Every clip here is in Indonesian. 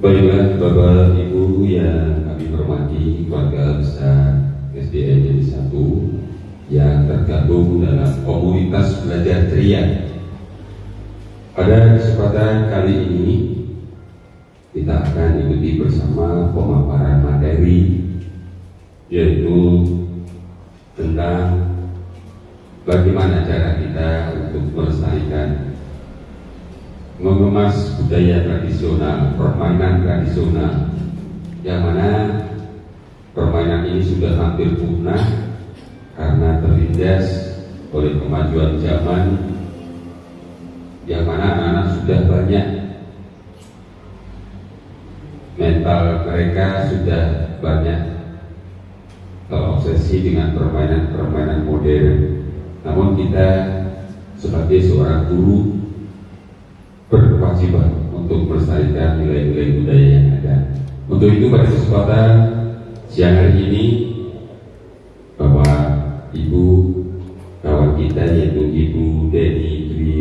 Baiklah Bapak Ibu yang kami hormati, keluarga besar SDN Jadi 1 yang tergabung dalam komunitas belajar ceria. Pada kesempatan kali ini kita akan ikuti bersama pemaparan materi, yaitu tentang bagaimana cara kita untuk melestarikan, mengemas budaya tradisional, permainan tradisional, yang mana permainan ini sudah hampir punah karena terlindas oleh kemajuan zaman, yang mana anak-anak sudah banyak, mental mereka sudah banyak terobsesi dengan permainan-permainan modern. Namun kita sebagai seorang guru berkewajiban untuk melestarikan nilai-nilai budaya yang ada. Untuk itu pada kesempatan siang hari ini, Bapak Ibu kawan kita yaitu Ibu Deni Dwi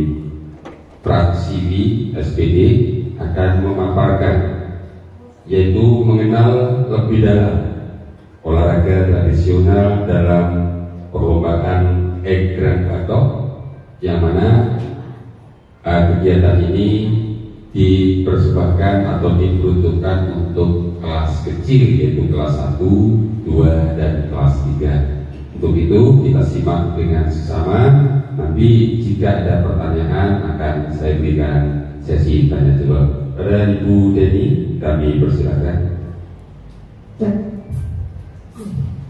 Praksiwi SPD akan memaparkan, yaitu mengenal lebih dalam olahraga tradisional dalam perlombaan Egrang Batok, yang mana kegiatan ini dipersembahkan atau diperuntukkan untuk kelas kecil, yaitu kelas 1, 2, dan kelas 3. Untuk itu kita simak dengan sesama. Nanti jika ada pertanyaan akan saya berikan sesi tanya jawab. Pada Ibu Deni, kami persilakan.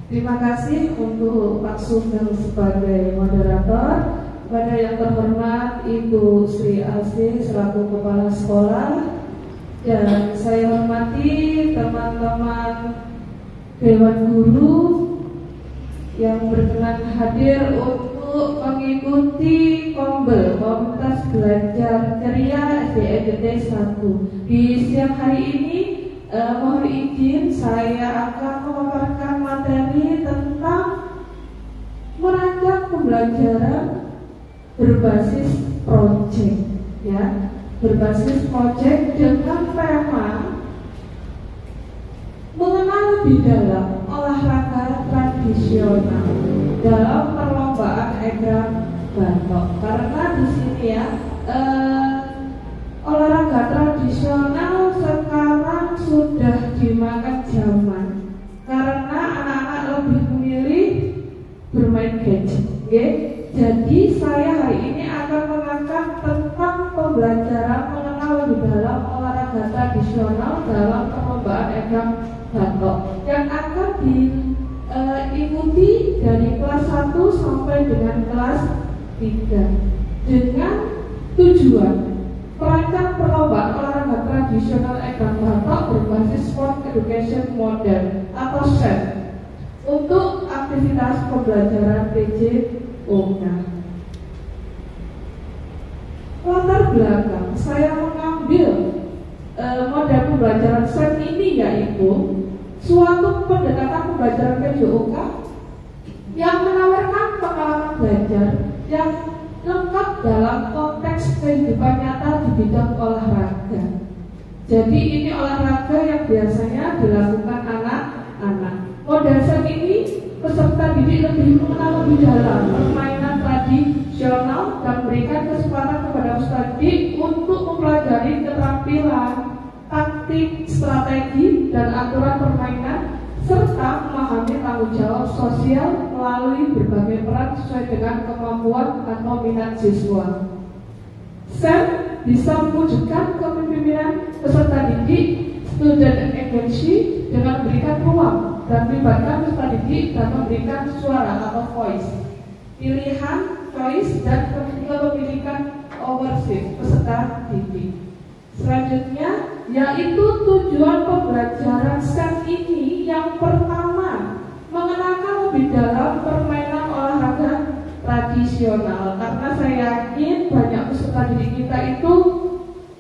Terima kasih untuk Pak Sugeng sebagai moderator. Kepada yang terhormat Ibu Sri Asih selaku Kepala Sekolah, dan saya hormati teman-teman Dewan Guru yang berkenan hadir untuk mengikuti Kombel Komunitas Belajar Ceria SDN 1. Di siang hari ini mohon izin saya akan memaparkan materi tentang merancang pembelajaran berbasis project, ya, berbasis project dengan tema mengenal lebih dalam olahraga tradisional dalam perlombaan Egrang Batok. Karena di sini ya, olahraga tradisional sekarang sudah dimakan zaman karena anak-anak lebih memilih bermain gadget, okay? Jadi saya hari ini akan mengangkat tentang pembelajaran mengenal lebih dalam olahraga tradisional dalam perlombaan Egrang Batok yang akan diikuti dari kelas 1 sampai dengan kelas 3 dengan tujuan merancang perlombaan olahraga tradisional Egrang Batok berbasis Sport Education Modern atau SEM untuk aktivitas pembelajaran PJ Oka. Latar belakang saya mengambil model pembelajaran SEM ini yaitu suatu pendekatan pembelajaran PJOK yang menawarkan pengalaman belajar yang lengkap dalam konteks kehidupan nyata di bidang olahraga. Jadi ini olahraga yang biasanya dilakukan anak-anak. Model SEM ini peserta didik lebih mengenal lebih dalam permainan tradisional dan memberikan kesempatan kepada peserta didik untuk mempelajari keterampilan, taktik, strategi, dan aturan permainan serta memahami tanggung jawab sosial melalui berbagai peran sesuai dengan kemampuan atau minat siswa. SEM bisa mewujudkan kepemimpinan peserta didik, student agency dengan memberikan ruang dan melibatkan peserta didik dan memberikan suara atau voice, pilihan, choice, dan kepemilikan ownership peserta didik. Selanjutnya yaitu tujuan pembelajaran SEM ini yang pertama mengenalkan lebih dalam permainan olahraga tradisional, karena saya yakin banyak peserta didik kita itu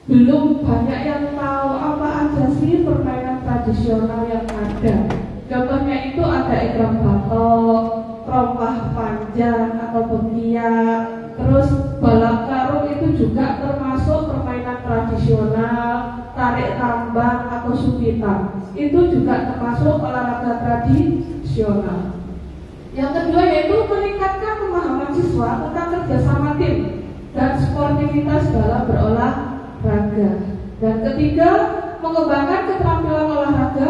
belum banyak yang tahu apa aja sih permainan tradisional yang ada. Contohnya itu ada Egrang Batok, rompah panjang atau bekiak, terus balap karung itu juga termasuk permainan tradisional, tarik tambang atau hitam. Itu juga termasuk olahraga tradisional. Yang kedua yaitu meningkatkan pemahaman siswa tentang kerjasama tim dan sportivitas dalam berolahraga. Dan ketiga, mengembangkan keterampilan olahraga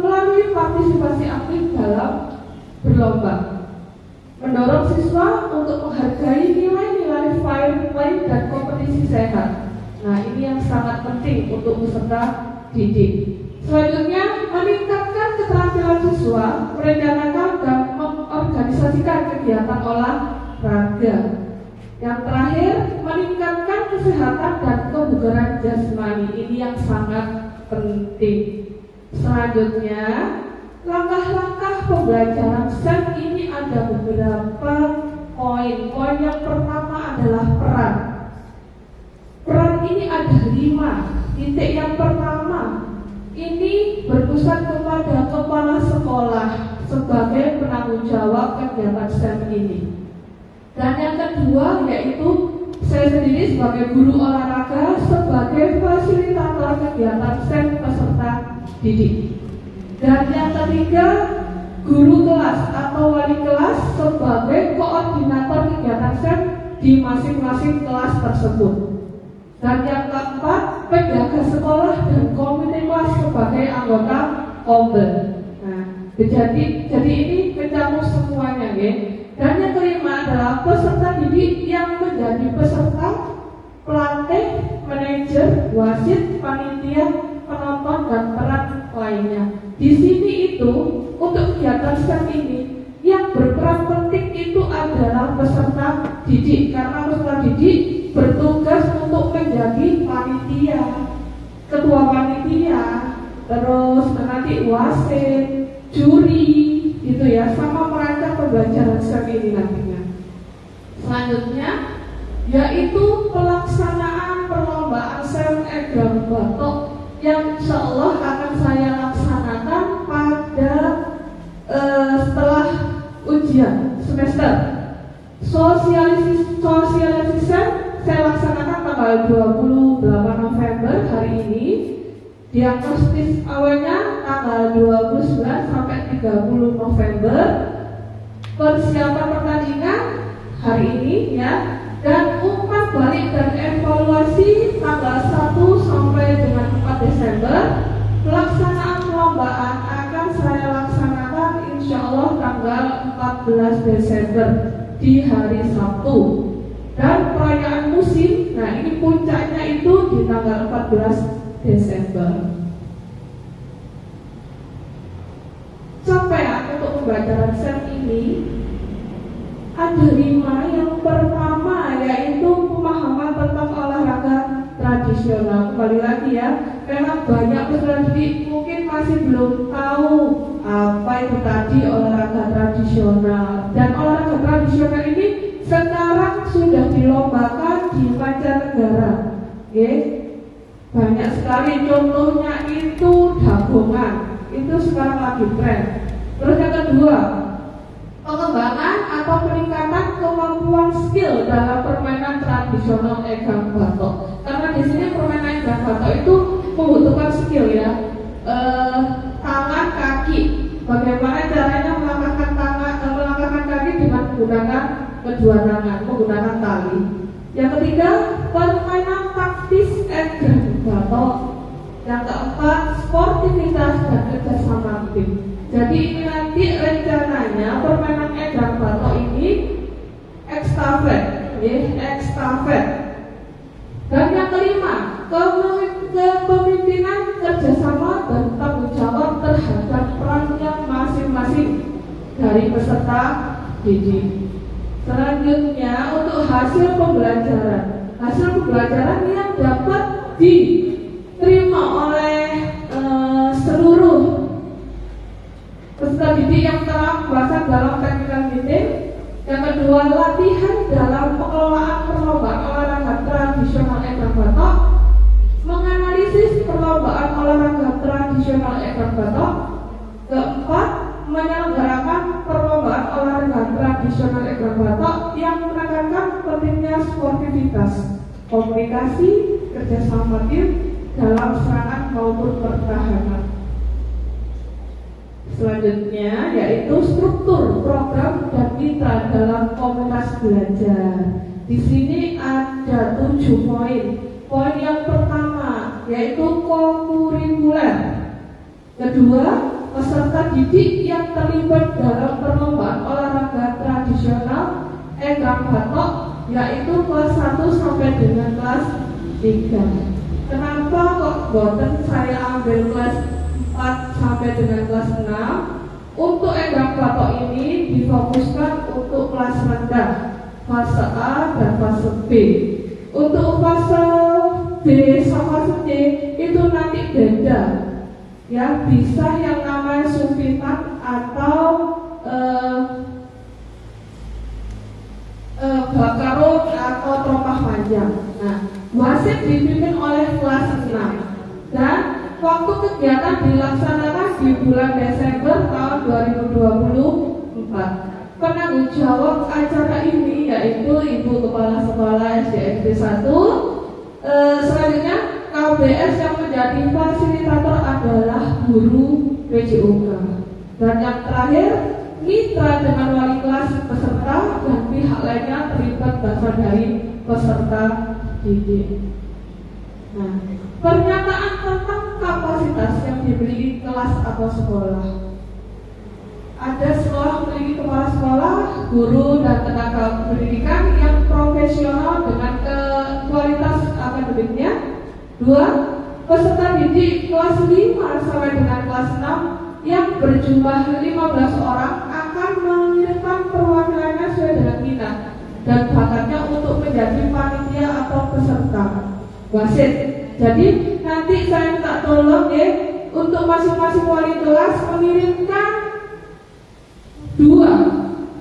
melalui partisipasi aktif dalam berlomba. Mendorong siswa untuk menghargai nilai-nilai fair play dan kompetisi sehat. Nah, ini yang sangat penting untuk peserta didik. Selanjutnya, meningkatkan keterampilan siswa merencanakan dan mengorganisasikan kegiatan olahraga. Yang terakhir, meningkatkan kesehatan dan kebugaran jasmani. Ini yang sangat penting. Selanjutnya, langkah-langkah pembelajaran STEM ini ada beberapa poin. Poin yang pertama adalah peran. Peran ini ada 5. Titik yang pertama, ini berpusat kepada kepala sekolah sebagai penanggung jawab kegiatan STEM ini. Dan yang kedua yaitu saya sendiri sebagai guru olahraga sebagai fasilitator kegiatan STEM peserta didik. Dan yang ketiga, guru kelas atau wali kelas sebagai koordinator kegiatan STEM di masing-masing kelas tersebut. Dan yang keempat, penjaga sekolah dan komite kelas sebagai anggota OMBEL. Nah, jadi ini mencakup semuanya, ya. Dan yang kelima adalah peserta didik yang menjadi peserta, pelatih, manajer, wasit, panitia, penonton dan peran lainnya. Di sini itu untuk kegiatan STEM ini yang berperan penting itu adalah peserta didik, karena peserta didik bertugas untuk menjadi panitia, ketua panitia, terus nanti wasit, juri, gitu ya, sama merancang pembelajaran STEM ini nantinya. Selanjutnya yaitu pelaksanaan perlombaan STEM Egrang Batok yang insya Allah akan saya laksanakan pada setelah ujian semester. Sosialisasi saya laksanakan tanggal 28 November hari ini. Diagnostis awalnya tanggal 29 sampai 30 November. Persiapan pertandingan hari ini ya. Dan umpan balik dan evaluasi tanggal 1 sampai dengan 4 Desember. Pelaksanaan perlombaan akan saya laksanakan insya Allah tanggal 14 Desember di hari Sabtu. Dan perayaan musim, nah ini puncaknya itu di tanggal 14 Desember. Capaian untuk pembelajaran STEM ini ada 5. Yang pertama yaitu pemahaman tentang olahraga tradisional. Kembali lagi ya, memang banyak peserta didik mungkin masih belum tahu apa itu tadi olahraga tradisional. Dan olahraga tradisional ini sekarang sudah dilombakan di mancanegara. Banyak sekali, contohnya itu dagongan, itu sekarang lagi tren. Terus yang kedua, pengembangan atau peningkatan kemampuan skill dalam permainan tradisional Egrang Batok. Karena di sini permainan Egrang Batok itu membutuhkan skill ya, tangan, kaki. Bagaimana caranya melangkahkan kaki dengan menggunakan kedua tangan, menggunakan tali. Yang ketiga, permainan taktis Egrang Batok. Yang keempat, sportivitas dan kerjasama tim. Jadi ini nanti rencananya permainan Egrang Batok ini estafet. Dan yang kelima, kepemimpinan, kerjasama dan tanggung jawab terhadap perannya masing-masing dari peserta didik. Selanjutnya untuk hasil pembelajaran. Hasil pembelajaran yang dapat diterima oleh seluruh peserta didik yang telah berasal dalam technical meeting. Yang kedua, latihan dalam pengelolaan perlombaan olahraga tradisional Egrang Batok, menganalisis perlombaan olahraga tradisional Egrang Batok. Keempat, menyelenggarakan perlombaan olahraga tradisional Egrang Batok yang menekankan pentingnya sportivitas, komunikasi, kerjasama tim dalam serangan maupun pertahanan. Selanjutnya yaitu struktur program dan mitra dalam komunitas belajar. Di sini ada 7 poin. Poin yang pertama yaitu kokurikuler. Kedua, peserta didik yang terlibat dalam perlombaan olahraga tradisional Egrang Batok, yaitu kelas 1 sampai dengan kelas 3. Kenapa kok boten saya ambil kelas 4 sampai dengan kelas 6? Untuk Egrang Batok ini difokuskan untuk kelas rendah, fase A dan fase B. Untuk fase B sama fase C itu nanti beda. Ya, bisa yang namanya sulfitan atau bakarut atau terompah panjang. Nah, wasit dipimpin oleh kelas 6 dan waktu kegiatan dilaksanakan di bulan Desember tahun 2024. Penanggung jawab acara ini yaitu Ibu Kepala Sekolah SDNP 1. Selanjutnya KBS yang menjadi fasilitator adalah guru PJOK. Dan yang terakhir, mitra dengan wali kelas peserta dan pihak lainnya terlibat berasal dari peserta didik. Nah, pernyataan tentang kapasitas yang dimiliki kelas atau sekolah. Ada sekolah memiliki kepala sekolah, guru dan tenaga pendidikan yang profesional dengan kualitas akademiknya. 2. Peserta didik kelas 5 sampai dengan kelas 6 yang berjumlah 15 orang akan mengirimkan perwakilannya sesuai dengan minat dan bakatnya untuk menjadi panitia atau peserta wasit. Jadi nanti saya minta tolong ya untuk masing-masing wali kelas mengirimkan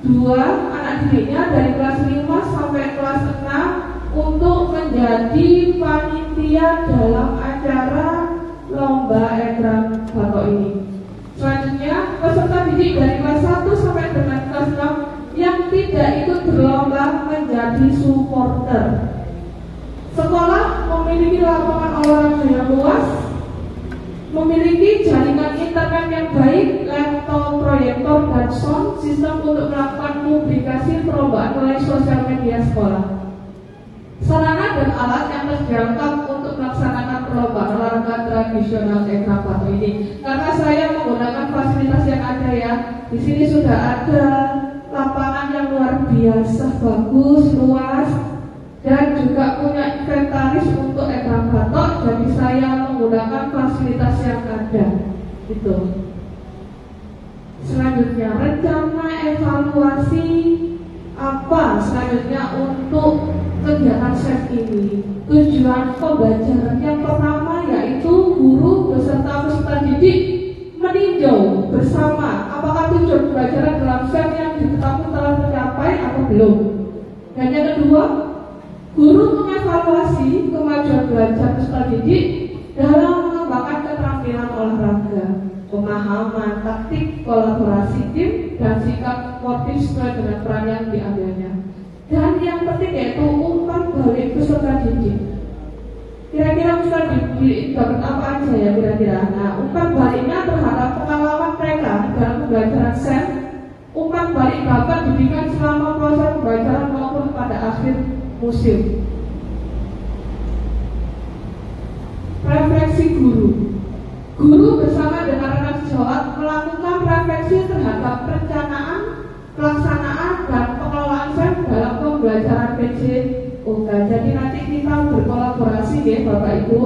dua anak didiknya dari kelas 5 sampai kelas 6 untuk menjadi panitia dalam acara lomba Egrang Batok ini. Selanjutnya, peserta didik dari kelas 1 sampai dengan kelas 6 yang tidak ikut berlomba menjadi supporter. Sekolah memiliki lapangan olahraga yang luas, memiliki jaringan internet yang baik, laptop, proyektor, dan sound system untuk melakukan publikasi perlombaan melalui sosial media sekolah. Sarana dan alat yang terjangkau untuk melaksanakan perlombaan olahraga tradisional Egrang Batok ini. Karena saya menggunakan fasilitas yang ada ya, di sini sudah ada lapangan yang luar biasa bagus, luas, dan juga punya inventaris untuk Egrang Batok. Jadi saya menggunakan fasilitas yang ada. Itu. Selanjutnya rencana evaluasi apa selanjutnya untuk kegiatan SEF ini. Tujuan pembelajaran yang pertama yaitu guru beserta peserta didik meninjau bersama apakah tujuan pembelajaran dalam SEF yang ditetapkan telah tercapai atau belum. Dan yang kedua, guru mengevaluasi kemajuan belajar peserta didik dalam mengembangkan keterampilan olahraga, pemahaman taktik, kolaborasi tim, dan sikap sportif sesuai dengan peran yang diambilnya. Dan yang penting yaitu umpan balik peserta didik. Kira-kira bisa dapat apa aja ya kira-kira. Nah, umpan baliknya terhadap pengalaman mereka dalam pembelajaran SEM. Umpan balik dapat diberikan selama proses pembelajaran maupun pada akhir musim. Refleksi guru. Guru bersama dengan rekan sejawat melakukan refleksi terhadap perencanaan, pelaksanaan, dan pengelolaan SEM dalam pembelajaran PJOK. Jadi nanti kita berkolaborasi ya Bapak Ibu,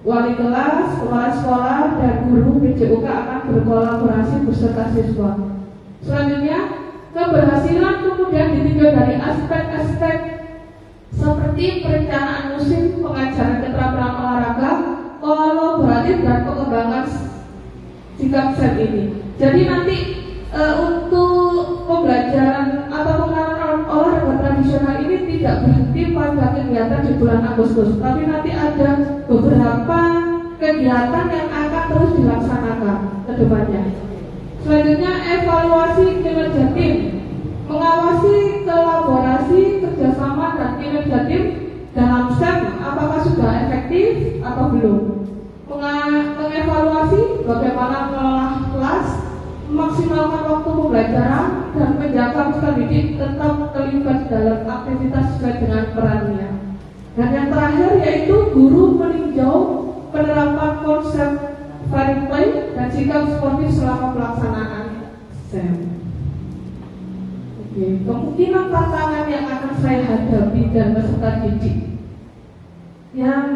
wali kelas, kepala sekolah, dan guru PJOK akan berkolaborasi beserta siswa. Selanjutnya, keberhasilan kemudian ditinjau dari aspek-aspek seperti perencanaan musim, pengajaran keterampilan olahraga, kolaboratif, dan pengembangan sikap SEM ini. Jadi nanti untuk pembelajaran atau pengenalan olahraga tradisional ini tidak berhenti pada kegiatan di bulan Agustus, tapi nanti ada beberapa kegiatan yang akan terus dilaksanakan ke depannya. Selanjutnya, evaluasi kinerja tim, mengawasi kolaborasi, kerjasama, dan kinerja tim dalam SEM apakah sudah efektif atau belum. Mengevaluasi bagaimana mengelola kelas, pembelajaran dan menjaga peserta didik tetap terlibat dalam aktivitas sesuai dengan perannya. Dan yang terakhir yaitu guru meninjau penerapan konsep fair play dan sikap sportif selama pelaksanaan SEM. Oke, kemungkinan tantangan yang akan saya hadapi dan peserta didik. Yang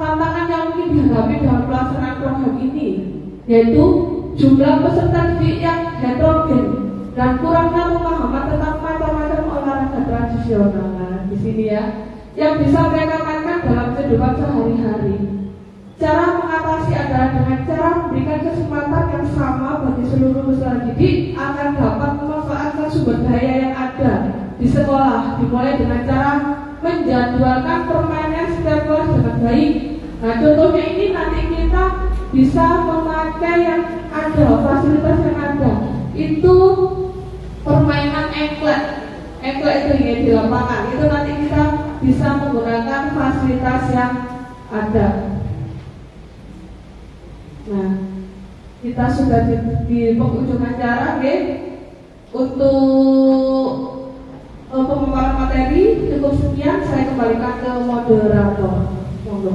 tantangan yang mungkin dihadapi dalam pelaksanaan program ini yaitu jumlah peserta didik yang heterogen dan kurangnya pemahaman tentang macam-macam olahraga tradisional. Nah, di sini ya, yang bisa mereka mainkan dalam kehidupan sehari-hari. Cara mengatasi adalah dengan cara memberikan kesempatan yang sama bagi seluruh peserta didik agar dapat memanfaatkan sumber daya yang ada di sekolah, dimulai dengan cara menjadwalkan permainan setiap kelas dengan baik. Nah, contohnya ini nanti kita bisa memakai yang ada, fasilitas yang ada. Itu permainan engklek itu yang di lapangan. Itu nanti kita bisa menggunakan fasilitas yang ada. Nah, kita sudah di penghujung acara, oke? Untuk pemaparan materi cukup sekian. Saya kembalikan ke moderator. Monggo.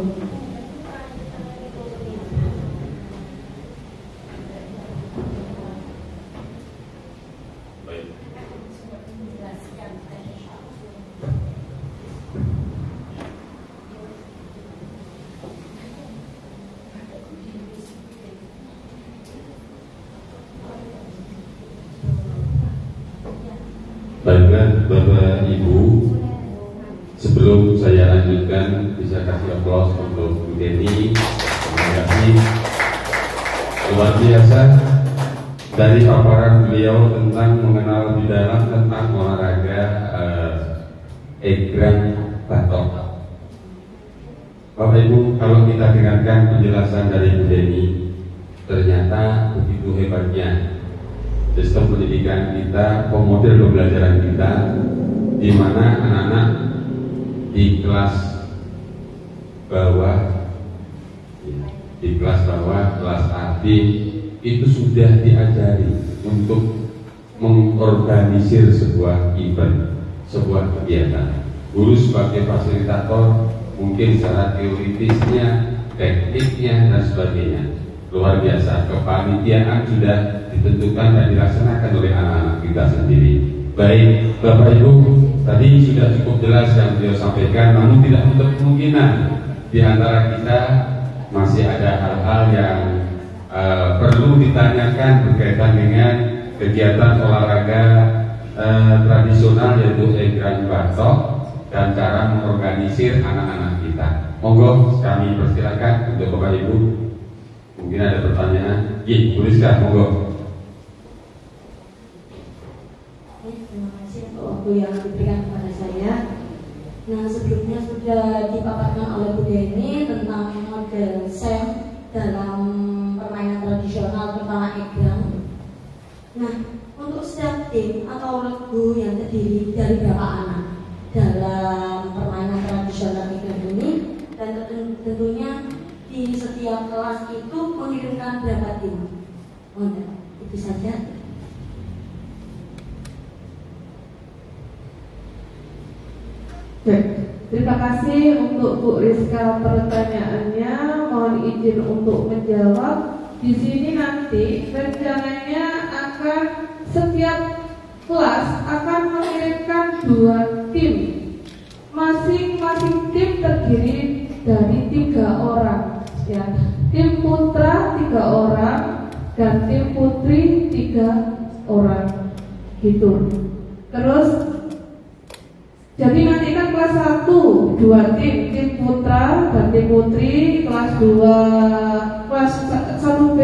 Baiklah Bapak Ibu, sebelum saya lanjutkan bisa kasih aplaus untuk Bu Deni. Terima kasih, luar biasa dari paparan beliau tentang mengenal lebih dalam tentang olahraga egrang batok. Bapak Ibu, kalau kita dengarkan penjelasan dari Bu Deni, ternyata begitu hebatnya sistem pendidikan kita, pemodel pembelajaran kita, di mana anak-anak di kelas bawah, kelas A, B, itu sudah diajari untuk mengorganisir sebuah event, sebuah kegiatan. Guru sebagai fasilitator, mungkin secara teoritisnya, tekniknya, dan sebagainya. Luar biasa, kepanitiaan sudah ditentukan dan dilaksanakan oleh anak-anak kita sendiri. Baik, Bapak Ibu, tadi sudah cukup jelas yang beliau sampaikan, namun tidak menutup kemungkinan di antara kita masih ada hal-hal yang perlu ditanyakan berkaitan dengan kegiatan olahraga tradisional yaitu egrang batok dan cara mengorganisir anak-anak kita. Monggo kami persilakan untuk Bapak Ibu. Mungkin ada pertanyaan. Iya, Bu Rizka, monggo. Terima kasih untuk waktu yang diberikan kepada saya. Nah, sebelumnya sudah dipaparkan oleh Bu Deni tentang model SEM dalam permainan tradisional terutama egrang. Nah, untuk setiap tim atau regu yang terdiri dari berapa anak dalam permainan tradisional egrang ini, dan tentunya di setiap kelas itu mengirimkan berapa tim? Itu saja. Baik, terima kasih untuk Bu Rizka pertanyaannya. Mohon izin untuk menjawab. Di sini nanti rencananya akan setiap kelas akan mengirimkan 2 tim. Masing-masing tim terdiri dari 3 orang. Ya, tim putra 3 orang dan tim putri 3 orang. Gitu. Terus jadi nanti kan kelas 1 2 tim putra dan tim putri, kelas 2 kelas 1B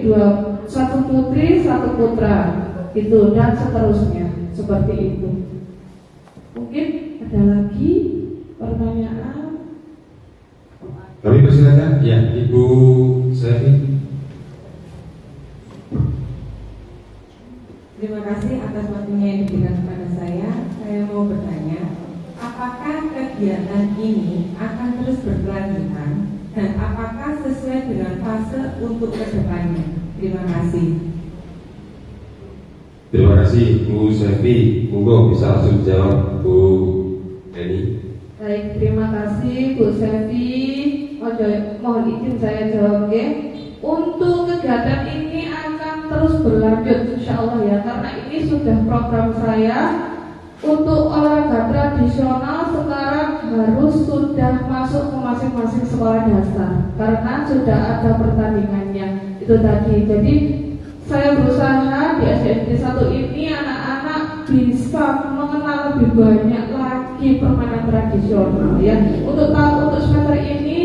1 putri 1 putra gitu, dan seterusnya seperti itu. Mungkin ada lagi pertanyaan? Kami persilakan, ya Ibu Seri. Terima kasih atas waktunya yang diberikan kepada saya. Saya mau bertanya, apakah kegiatan ini akan terus berkelanjutan dan apakah sesuai dengan fase untuk kedepannya? Terima kasih. kasih Bu Sevi. Monggo bisa langsung jawab Bu Eni. Baik, terima kasih Bu Sevi. Mohon izin saya jawab ya. Untuk kegiatan ini akan terus berlanjut insya Allah ya, karena ini sudah program saya. Untuk olahraga tradisional sekarang harus sudah masuk ke masing-masing sekolah dasar karena sudah ada pertandingannya itu tadi. Jadi saya berusaha di SD 1 ini anak-anak bisa mengenal lebih banyak lagi permainan tradisional ya. Untuk semester ini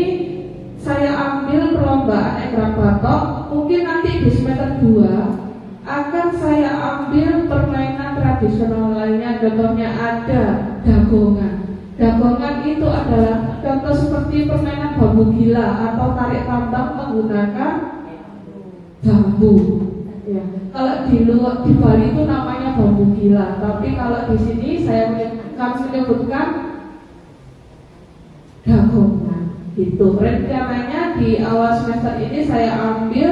saya ambil perlombaan egrang batok. Mungkin nanti di semester 2 akan saya ambil permainan tradisional lainnya. Contohnya ada dagongan. Dagongan itu adalah contoh seperti permainan bambu gila atau tarik tambang menggunakan bambu. Ya. Kalau di Bali itu namanya bambu gila, tapi kalau di sini kami menyebutkan dagongan. Itu rencananya di awal semester ini saya ambil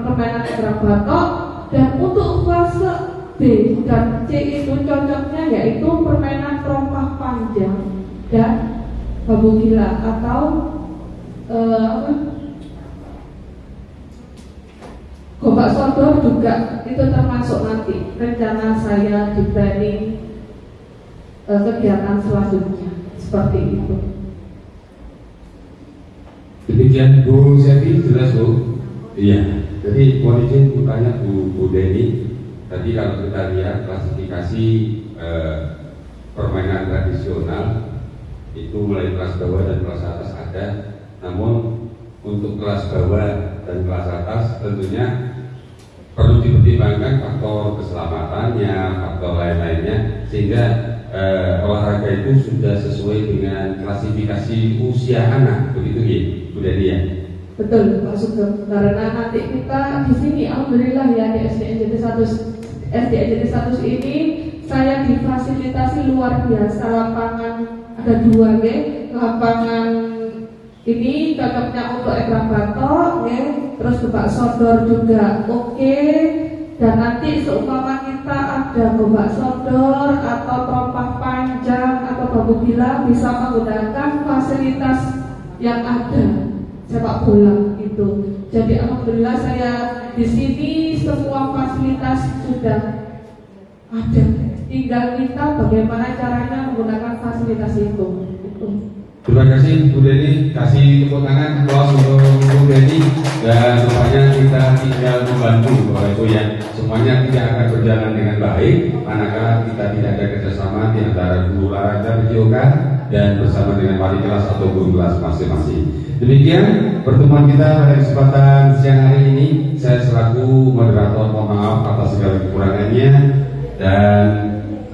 permainan egrang batok, dan untuk fase B dan C itu cocoknya yaitu permainan terompah panjang dan bambu gila atau gombak sodor juga itu termasuk nanti rencana saya di planning kegiatan selanjutnya seperti itu. Demikian Bu Sevi, jelas Bu? Iya, jadi mohon izin bertanya Bu Deni. Tadi kalau kita lihat klasifikasi permainan tradisional itu mulai kelas bawah dan kelas atas ada. Namun untuk kelas bawah dan kelas atas tentunya perlu dipertimbangkan faktor keselamatannya, faktor lain-lainnya, sehingga olahraga itu sudah sesuai dengan klasifikasi usia anak, begitu ya, Bu Deni ya? Betul Pak Sugeng, karena nanti kita di sini alhamdulillah ya di SD NJT 1 ini saya difasilitasi luar biasa. Lapangan ada 2 ya, lapangan ini cocoknya untuk egrang batok ya, terus gombak sodor juga oke. Dan nanti seumpama kita ada gombak sodor atau terompah panjang atau bambu gila bisa menggunakan fasilitas yang ada sepak bola itu. Jadi alhamdulillah saya di sini semua fasilitas sudah ada. Tinggal kita bagaimana caranya menggunakan fasilitas itu. Terima kasih Bu Deni, kasih tepuk tangan aplaus untuk Bu Deni. Dan rupanya kita tinggal membantu Bapak Ibu ya. Semuanya tidak akan berjalan dengan baik manakala kita tidak ada kerjasama di antara guru olahraga PJOK dan bersama dengan wali kelas atau guru kelas masing-masing. Demikian pertemuan kita pada kesempatan siang hari ini. Saya selaku moderator mohon maaf atas segala kekurangannya, dan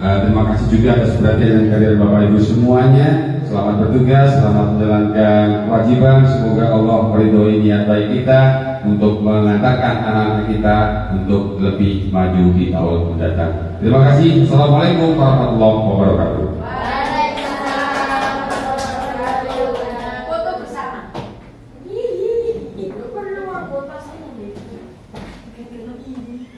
terima kasih juga atas perhatian dan kehadiran Bapak Ibu semuanya. Selamat bertugas, selamat menjalankan kewajiban. Semoga Allah meridhoi niat baik kita untuk mengantarkan anak-anak kita untuk lebih maju di tahun mendatang. Terima kasih. Assalamualaikum warahmatullahi wabarakatuh.